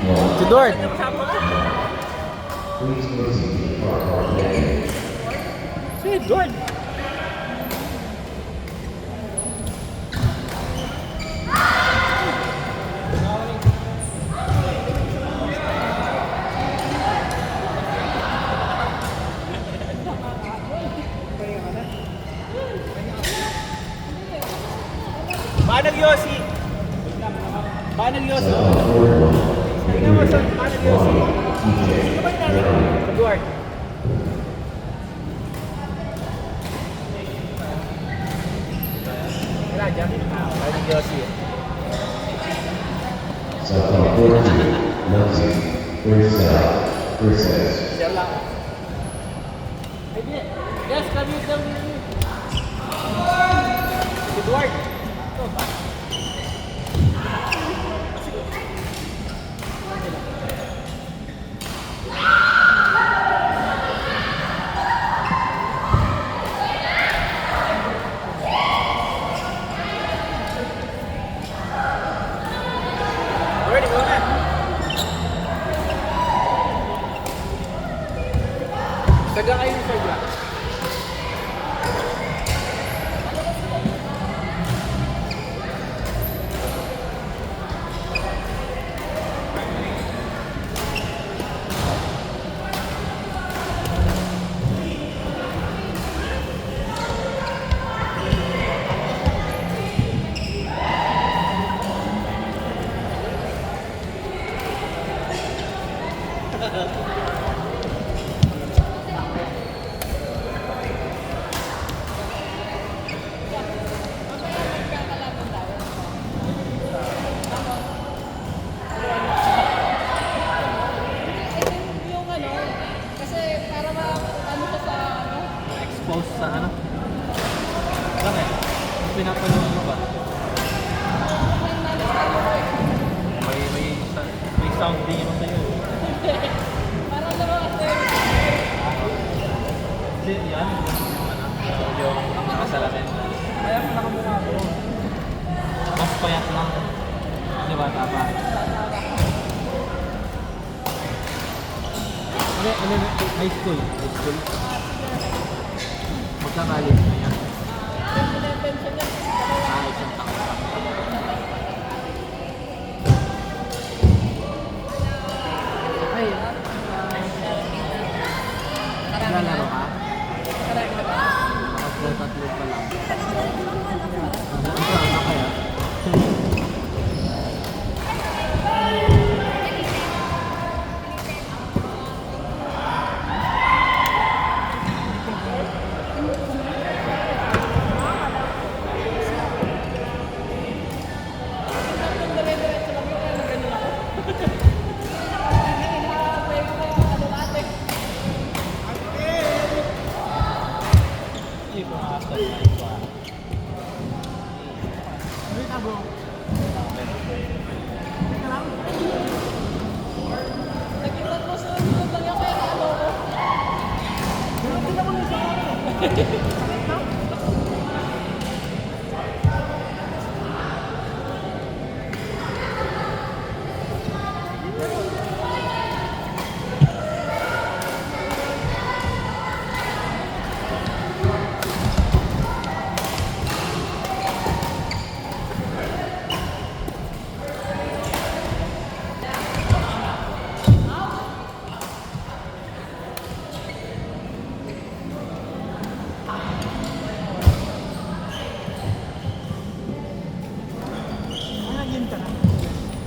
Si Dort. Si Dort. Paano Yossi? Paano Yossi? Tingnan mo sa paano Yossi? Sino ba yung nanay? Eduard. Wala dyan. Paano Yossi? Sa pag-40, Nancy, Versailles. Siya lang. Yes, kami daw yun. Eduard. Ready, go ahead. Taga kayo sa iba. Yung ano, kasi para ano siya sa ano, Expose sa ano? Bakit? Pinapanood mo ba? May sound din naman sa'yo. para naman kasi Hindi, yan. Yung nakasalamin. Kaya pala ka muna ako. Mas payat lang. Di ba? Tama. Ano, high school. High school. Magkakalit na yan. pension niya. Isang taon pa. Ay, naglalaro ka? Tatlo pa lang. Ano kaya? Nag-iwan mo sa likod lang yung kaya ano ko.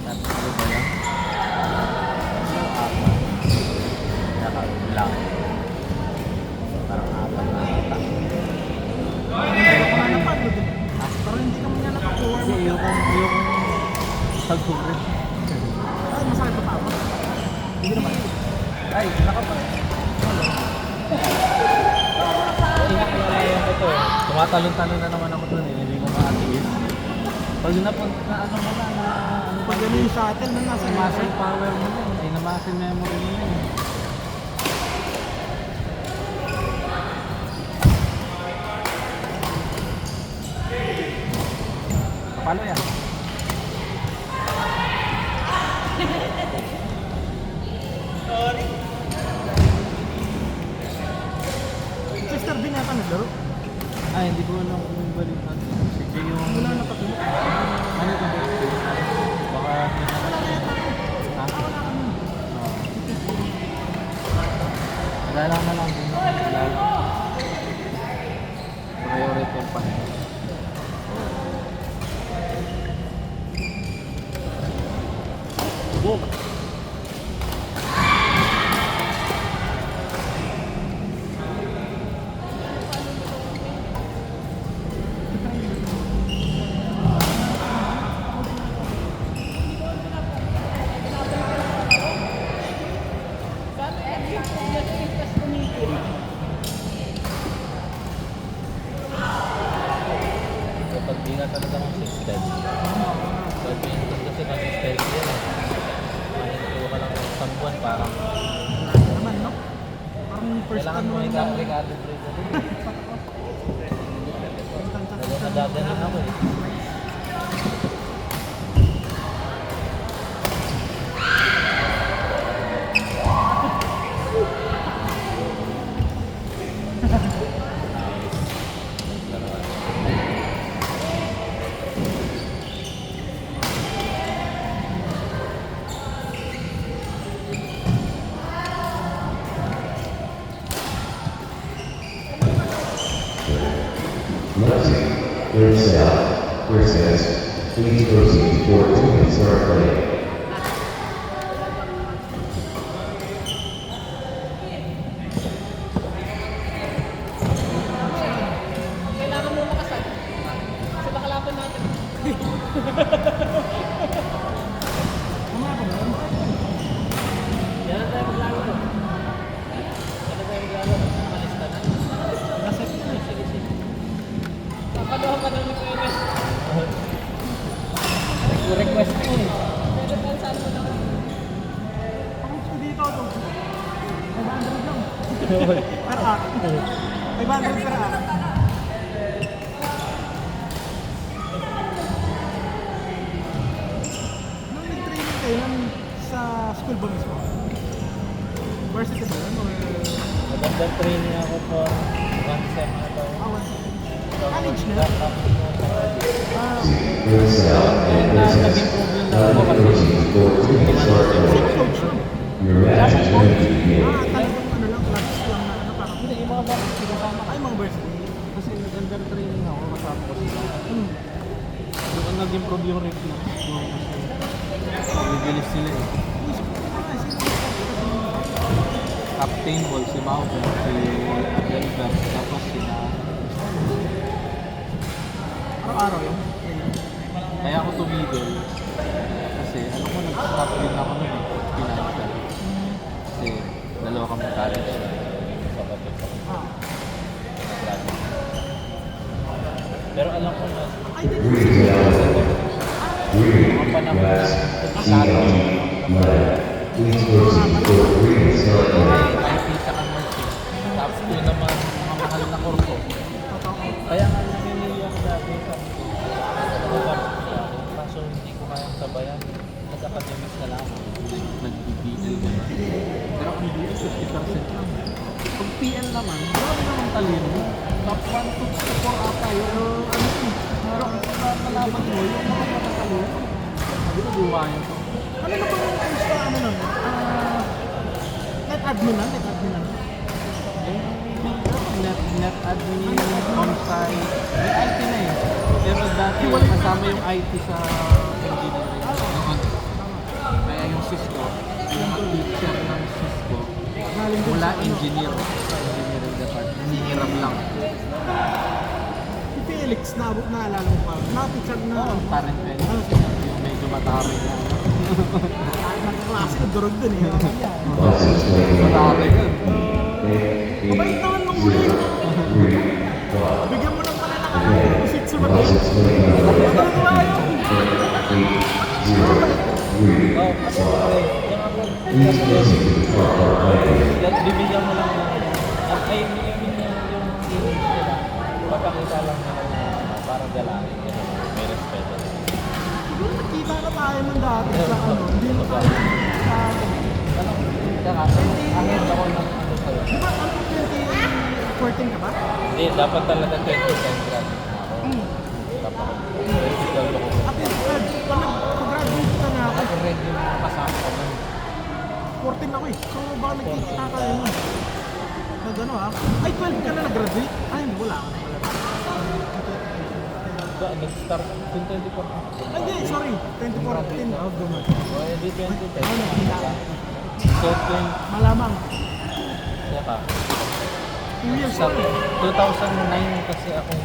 Tatlo ba yan? Apat. Lang. Parang apat na ata. Parang hindi ka mo niya nakakuha. Kasi yung pag-cover. Ay, masakit pa ako. Hindi naman. Ay, nakapa. Kinakalayan ko to eh. Tumatalon-talon na naman ako dun eh. Hindi ko makatiis. Pag napunta na ano mo na, ano pa Pag ano yung shuttle na nasa sa muscle power mo na eh. Ay, na muscle memory mo na eh. Paano yan? Wala na lang din. Priority yung pahinga. Boom. Kapag di na talaga consistent. Pag minsan kasi consistent yan eh. Mahinto ka lang ng isang buwan, parang Naman, no? Parang first kailangan time mo naman yung lang. recalibrate ulit. Dahil nadadaling ako eh. Lexi, clear south, clear says, please proceed to 14 and start playing. Kailangan mo makasal. Kasi baka laban natin. Mamaya pa ba? Yan na tayo maglalaro. Yan na tayo maglalaro. Malista na. Nasa Sige, sige. Papaluhan ka ng request. Request mo eh. Pero saan mo lang. Ang gusto dito to. 500 lang. Per act. 500 per act. Nung nag-training kayo sa school ba mismo? Varsity ba yun? Or Magandang training ako for 1 sem na to. awan? College na? Ah, Clear south and clear says, now proceed to 14 and start playing. coach yun. Your match is ready to begin. Talagang ano lang, classes lang na ano parang. Hindi, yung mga varsity kasama Ay, mga varsity. kasi magandang training ako, kasama ko sila. Hmm. Doon nag-improve yung reflex ko kasi bibilis sila eh. Captain Ball, si Maupo, si Denver, tapos sila. Araw-araw yun. Kaya ako tumigil kasi alam ko nag-stop din ako nun eh, financial. Kasi dalawa kami college sa Batot sa Ah. graduate. Pero alam ko na Ay, din. mga panahon na CLT, left. Please proceed to 3 and start playing. IT sa nursing. Tapos yun naman mga mahal na kurso. Totoo. Kaya nga nanginili ako dati sa university ako. Kaso hindi ko kayang sabayan. Nag-academics na lang ako. Nag-BL ka na. Pero ang BL 50% lang. Pag PL naman, grabe naman talino. Top 1 to 4 ata yun. Ano eh. Pero ang nalaman mo, yung mga matatalino. Sabi ko, buwayan ko. Ano na bang course na ano nun? Net admin na? Net admin na? Net admin, on-site, may IT na eh. Pero dati kasama yung IT sa engineering. Noon. Kaya yung Cisco, yung teacher ng Cisco, Galing din mula sa ano? engineering department, hinihiram lang. Si Felix, naalala mo pa? Na-picture na Parent Felix, yung medyo mataray na. nakaklase na durog dun eh. Buses playing. Mataray yun. Mabait naman nung huli. 3, 5. Bigyan mo ng pala ng ano, shih tzu na Buses playing. Natutuwa yun. 8, 0, 3, Oh, kasi 5. yung ako, Please proceed to the car park playing. bibigyan mo lang ng ay, yung image nila, papakita lang nila na parang galangin, gano'n, may respeto. Siguro nakita na tayo nun dati sa ano, hindi na tayo sa Ano, saka, ahit ako ng ano sa'yo. Di ba ano 2014 ka ba? Hindi, dapat talaga 20% graduate na ako. Dapat ako, 2012 ako. At least, pag-graduate ka na ako, Ako rin yung kasama ko nun. 14 ako eh. So baka nagkikita tayo nun. nag-ano ah. Ay, 12 ka na nag-graduate? Ay, wala ka na pala. Nag-start in 24. Ay, hindi, sorry. 2014. Oh, gumag. O, edi 2010. Ano, nagkita. So, Malamang. Saka, 2 years sa old. 2009 kasi akong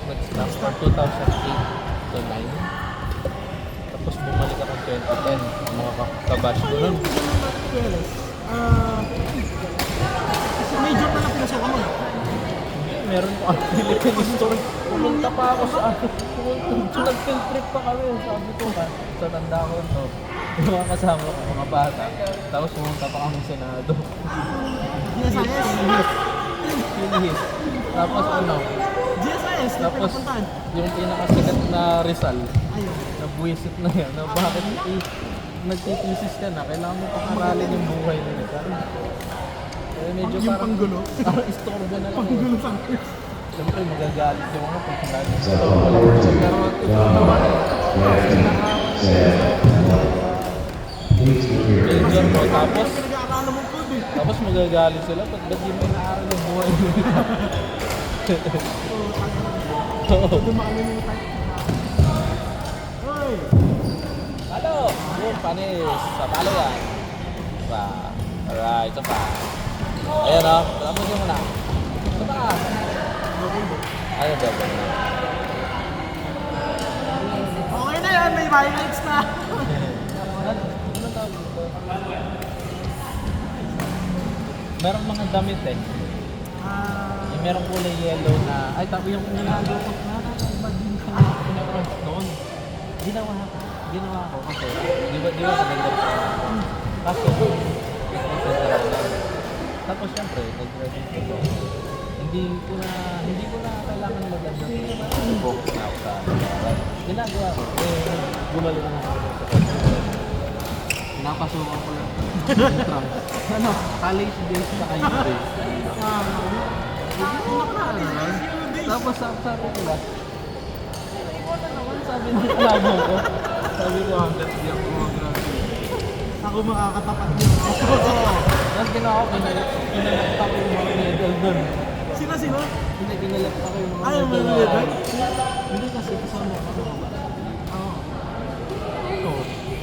nag-start or 2008 to 9. Tapos bumalik ako 2010. Mga kabash ko nun. Major pa lang pinasok mo. Hindi, meron ko ang Philippine history. Pumunta pa ako sa nag-field trip pa kami. Sabi ko ka, sa tanda ko to. Yung mga kasama ko, mga bata. Tapos pumunta pa kami sa Senado. GSIS. Pinihis. Tapos ano, GSIS na tapos pinapuntahan. yung pinakasikat na Rizal, Ayun. nabuwisit na yan. Na bakit nagtitisis ka na, kailangan mo pang-aralin yung buhay nila. Kaya medyo Yung panggulo. parang istorbo na lang. Panggulo sa akin. Siyempre magagalit yung mga pag sinabi. So, forward to Pero Please keep your major mo, tapos Pinag-aaralan mo po eh. tapos magagalit sila, ba't di mo inaaral yung buhay nila? Dumami mo tayo. Hoy! Halo! Yung panis, sa palo yan. Pa. Alright, ito pa. Ayan o, tapos yung muna. Ito pa. Ayun, double na. Okay na yan, may highlights na. Ano tawag dito? Merong mga damit eh. Yung merong kulay yellow na, ay tapos yung nilagaw ko, nakakaiba din sa pinaka noon. Ginawa ko kasi, di ba naganda ko? Kaso, nagsasalap lang. Tapos syempre, nag-graduate ko. Hindi ko na kailangan maganda. Focus na ako sa aral. Ginagawa ko, gumalik na ako sa pag-aaral. Pinapasukan ko lang. Ano, college days sa IU days. Tapos sabi ko lang, ikaw na naman, sabi ng kalabo ko. Sabi ko, hanggat di ako mag-graduate. Ako makakatapat niyo. Tapos ginawa ko, pinalakta ko yung mga medal doon. Sino? Hindi, pinalakta ko yung mga Ay, yung mga medal. medal? Hindi kasi kasama ko mga bata. Oo. Ito.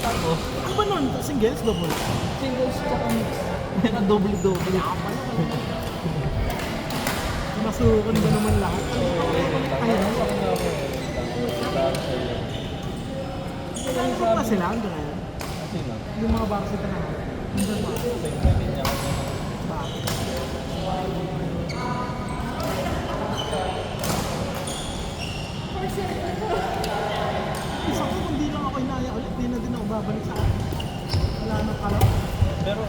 Tapos, Ano ba nun? Singles? Double? singles tsaka mix. Kaya doble-doble. Masukan ba naman lahat? Ano pa sila? Ano na yan? Yung mga varsity na natin. Nandun pa. Bakit? Isa ko, kung di lang ako inaya ulit, di na din ako babalik sa akin. Wala nang kalap. Pero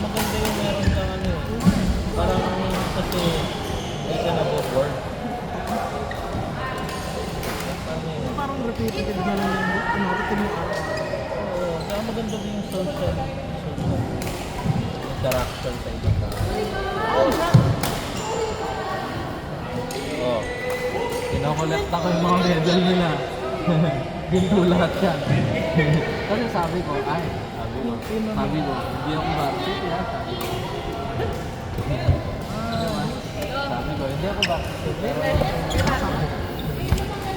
maganda yung meron kang ano eh. Parang kasi hindi ka na-board. Parang repetitive na lang yung routine mo araw. Oo, saka maganda din yung social interaction sa ibang tao. Oo siya! Oo. Kinokolekta ko yung mga medal nila. Ginto lahat yan. Kasi sabi ko, sabi ko, hindi ako varsity ha, sabi ko. Sabi ko, hindi ako varsity, pero